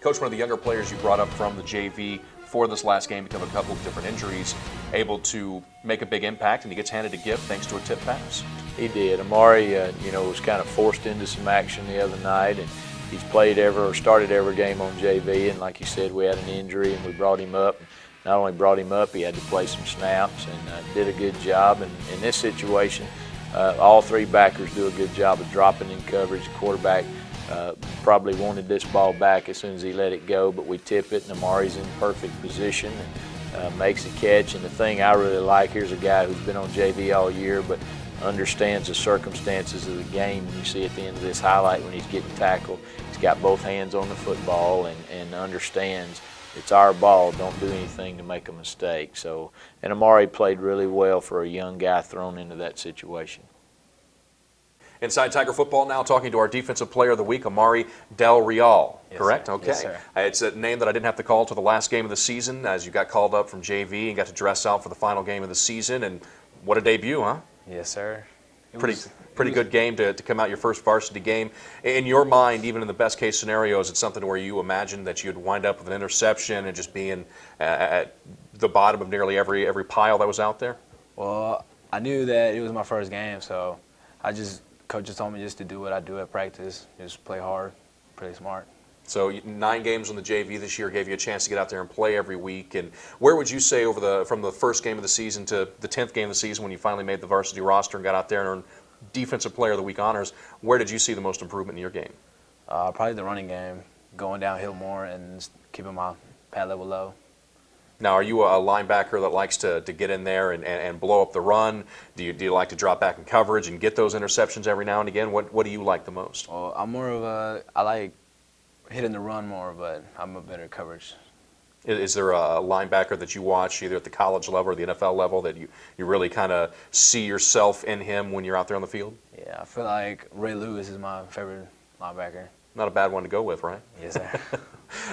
Coach, one of the younger players you brought up from the JV for this last game because of a couple of different injuries, able to make a big impact, and he gets handed a gift thanks to a tip pass. He did. Amaury, was kind of forced into some action the other night, and he's started every game on JV, and like you said, we had an injury, and we brought him up. Not only brought him up, he had to play some snaps, and did a good job. And in this situation, all three backers do a good job of dropping in coverage. The quarterback probably wanted this ball back as soon as he let it go, but we tip it, and Amaury's in perfect position and makes a catch. And the thing I really like, here's a guy who's been on JV all year, but understands the circumstances of the game. And you see at the end of this highlight when he's getting tackled, he's got both hands on the football and understands it's our ball, don't do anything to make a mistake. So, and Amaury played really well for a young guy thrown into that situation. Inside Tiger football now, talking to our Defensive Player of the Week, Amaury Del Real. Yes, correct? Sir. Okay. Yes, sir. It's a name that I didn't have to call to the last game of the season as you got called up from JV and got to dress out for the final game of the season. And what a debut, huh? Yes, sir. Pretty good game to come out your first varsity game. In your mind, even in the best case scenario, is it something where you imagined that you'd wind up with an interception and just being at the bottom of nearly every pile that was out there? Well, I knew that it was my first game, so Coach just told me just to do what I do at practice, just play hard, play smart. So 9 games on the JV this year gave you a chance to get out there and play every week. And where would you say from the first game of the season to the 10th game of the season when you finally made the varsity roster and got out there and earned Defensive Player of the Week honors, where did you see the most improvement in your game? Probably the running game, going downhill more and keeping my pad level low. Now, are you a linebacker that likes to get in there and blow up the run? Do you like to drop back in coverage and get those interceptions every now and again? What do you like the most? Well, I like hitting the run more, but I'm a better coverage. Is there a linebacker that you watch either at the college level or the NFL level that you really kind of see yourself in him when you're out there on the field? Yeah, I feel like Ray Lewis is my favorite linebacker. Not a bad one to go with, right? Yes, sir.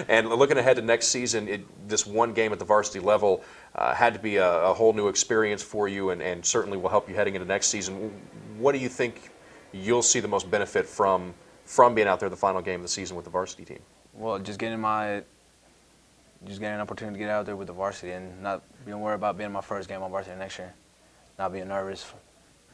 And looking ahead to next season, this one game at the varsity level had to be a whole new experience for you and certainly will help you heading into next season. What do you think you'll see the most benefit from being out there the final game of the season with the varsity team? Well, just getting an opportunity to get out there with the varsity and not being worried about being my first game on varsity next year, not being nervous.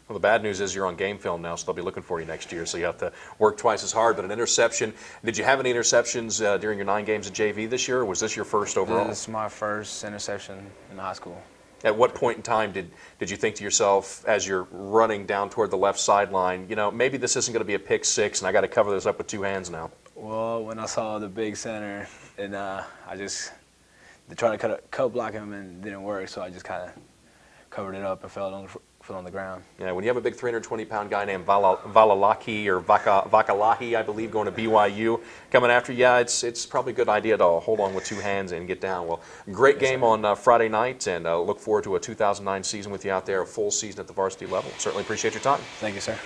Well, the bad news is you're on game film now, so they'll be looking for you next year, so you have to work twice as hard. But an interception, did you have any interceptions during your 9 games at JV this year, or was this your first overall? This is my first interception in high school. At what point in time did you think to yourself, as you're running down toward the left sideline, maybe this isn't going to be a pick six, and I got to cover this up with 2 hands now? Well, when I saw the big center, and I just tried to cut block him and it didn't work, so I just kind of covered it up and fell on the ground. Yeah, when you have a big 320-pound guy named Valalaki or Vakalahi, I believe, going to BYU, coming after you, yeah, it's probably a good idea to hold on with 2 hands and get down. Well, great game on Friday night, and look forward to a 2009 season with you out there, a full season at the varsity level. Certainly appreciate your time. Thank you, sir.